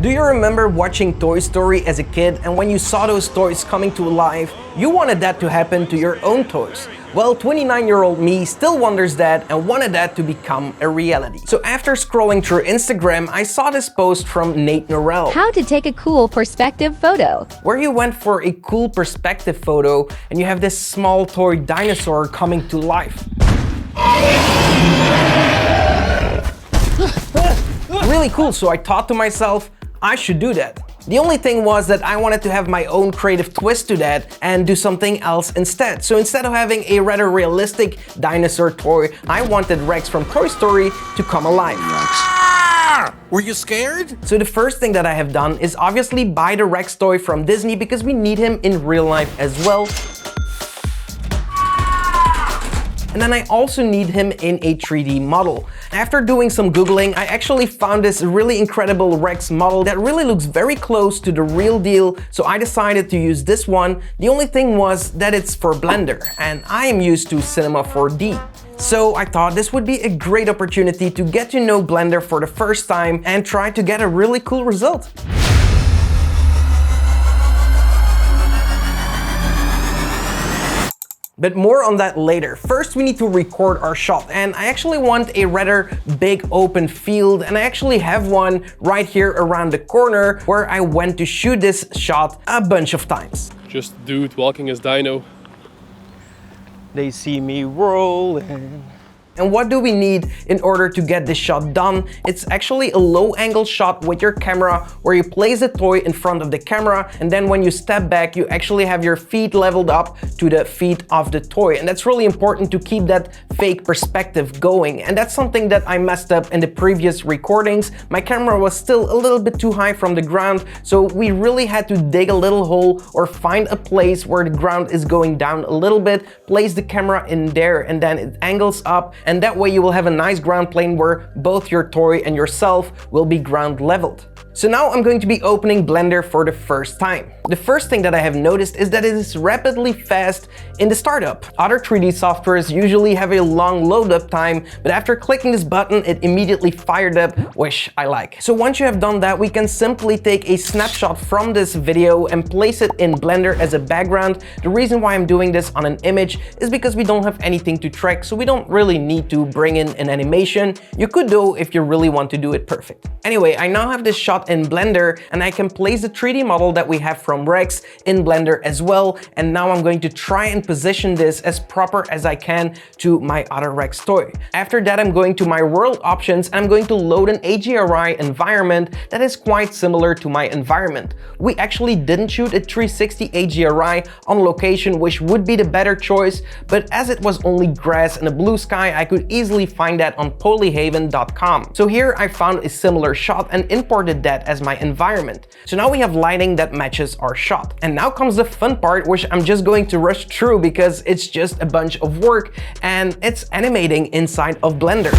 Do you remember watching Toy Story as a kid, and when you saw those toys coming to life, you wanted that to happen to your own toys? Well, 29-year-old me still wonders that and wanted that to become a reality. So after scrolling through Instagram, I saw this post from Nate Norell. How to take a cool perspective photo. Where he went for a cool perspective photo, and you have this small toy dinosaur coming to life. Really cool, so I thought to myself, I should do that. The only thing was that I wanted to have my own creative twist to that and do something else instead. So instead of having a rather realistic dinosaur toy, I wanted Rex from Toy Story to come alive. Were you scared? So the first thing that I have done is obviously buy the Rex toy from Disney because we need him in real life as well. And then I also need him in a 3D model. After doing some Googling, I actually found this really incredible Rex model that really looks very close to the real deal, so I decided to use this one. The only thing was that it's for Blender, and I am used to Cinema 4D. So I thought this would be a great opportunity to get to know Blender for the first time and try to get a really cool result. But more on that later. First, we need to record our shot, and I actually want a rather big open field, and I actually have one right here around the corner where I went to shoot this shot a bunch of times. Just dude walking his dino. They see me rolling. And what do we need in order to get this shot done? It's actually a low angle shot with your camera where you place the toy in front of the camera, and then when you step back, you actually have your feet leveled up to the feet of the toy. And that's really important to keep that fake perspective going. And that's something that I messed up in the previous recordings. My camera was still a little bit too high from the ground, so we really had to dig a little hole or find a place where the ground is going down a little bit, place the camera in there, and then it angles up. And that way you will have a nice ground plane where both your toy and yourself will be ground leveled. So now I'm going to be opening Blender for the first time. The first thing that I have noticed is that it is rapidly fast in the startup. Other 3D softwares usually have a long load up time, but after clicking this button, it immediately fired up, which I like. So once you have done that, we can simply take a snapshot from this video and place it in Blender as a background. The reason why I'm doing this on an image is because we don't have anything to track, so we don't really need to bring in an animation. You could though if you really want to do it perfect. Anyway, I now have this shot in Blender, and I can place the 3D model that we have from Rex in Blender as well. And now I'm going to try and position this as proper as I can to my other Rex toy. After that, I'm going to my world options, and I'm going to load an AGRI environment that is quite similar to my environment. We actually didn't shoot a 360 AGRI on location, which would be the better choice, but as it was only grass and a blue sky, I could easily find that on polyhaven.com. So here I found a similar shot and imported that as my environment. So now we have lighting that matches our shot. And now comes the fun part, which I'm just going to rush through because it's just a bunch of work and it's animating inside of Blender.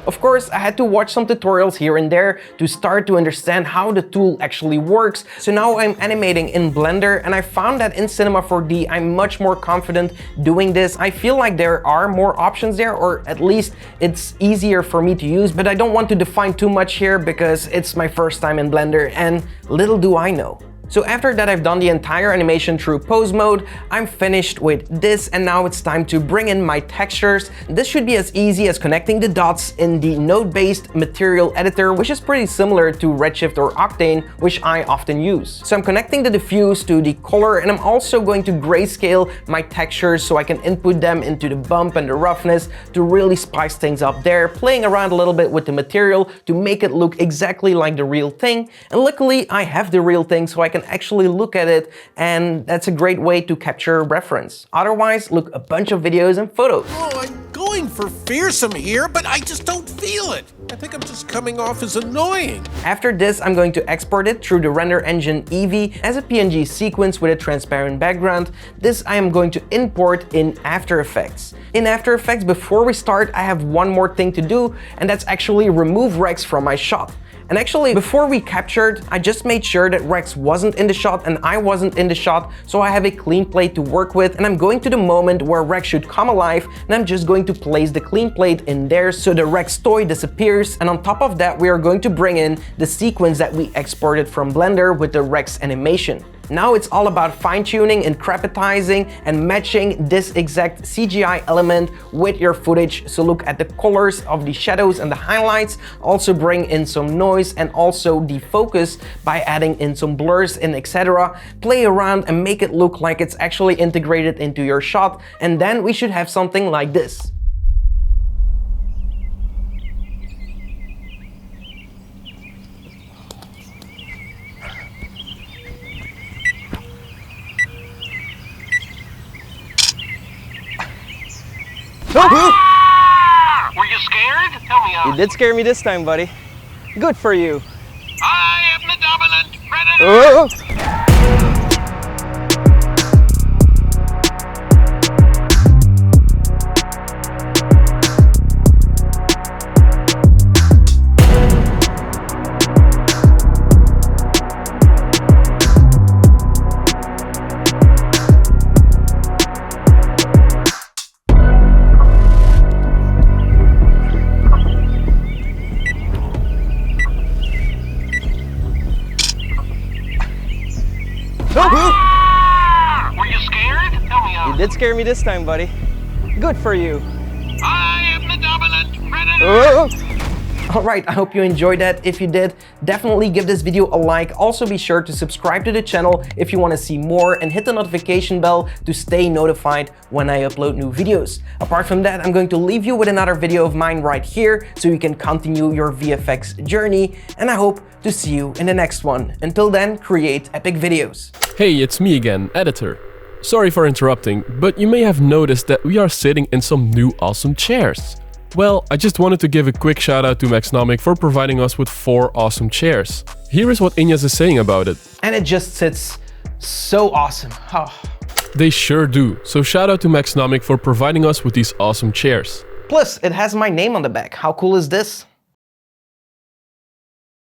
Of course, I had to watch some tutorials here and there to start to understand how the tool actually works. So now I'm animating in Blender, and I found that in Cinema 4D, I'm much more confident doing this. I feel like there are more options there, or at least it's easier for me to use, but I don't want to define too much here because it's my first time in Blender, and little do I know. So after that I've done the entire animation through pose mode, I'm finished with this, and now it's time to bring in my textures. This should be as easy as connecting the dots in the node-based material editor, which is pretty similar to Redshift or Octane, which I often use. So I'm connecting the diffuse to the color, and I'm also going to grayscale my textures so I can input them into the bump and the roughness to really spice things up there, playing around a little bit with the material to make it look exactly like the real thing. And luckily I have the real thing, so I can actually look at it, and that's a great way to capture reference. Otherwise, look a bunch of videos and photos. Oh, I'm going for fearsome here, but I just don't feel it. I think I'm just coming off as annoying. After this, I'm going to export it through the render engine Eevee as a PNG sequence with a transparent background. This I am going to import in After Effects. In After Effects, before we start, I have one more thing to do, and that's actually remove Rex from my shot. And actually, before we captured, I just made sure that Rex wasn't in the shot and I wasn't in the shot, so I have a clean plate to work with, and I'm going to the moment where Rex should come alive, and I'm just going to place the clean plate in there so the Rex toy disappears. And on top of that, we are going to bring in the sequence that we exported from Blender with the Rex animation. Now it's all about fine-tuning and crapitizing and matching this exact CGI element with your footage. So look at the colors of the shadows and the highlights, also bring in some noise and also defocus by adding in some blurs and etc. Play around and make it look like it's actually integrated into your shot, and then we should have something like this. Were you scared? Help me out. You did scare me this time, buddy. Good for you. I am the dominant predator. Were you scared? Help me out. You did scare me this time, buddy. Good for you. I am the dominant predator. Alright, I hope you enjoyed that. If you did, definitely give this video a like. Also be sure to subscribe to the channel if you want to see more, and hit the notification bell to stay notified when I upload new videos. Apart from that, I'm going to leave you with another video of mine right here so you can continue your VFX journey, and I hope to see you in the next one. Until then, create epic videos. Hey, it's me again, Editor. Sorry for interrupting, but you may have noticed that we are sitting in some new awesome chairs. Well, I just wanted to give a quick shout out to Maxnomic for providing us with 4 awesome chairs. Here is what Ignace is saying about it. And it just sits so awesome. Oh. They sure do, so shout out to Maxnomic for providing us with these awesome chairs. Plus, it has my name on the back. How cool is this?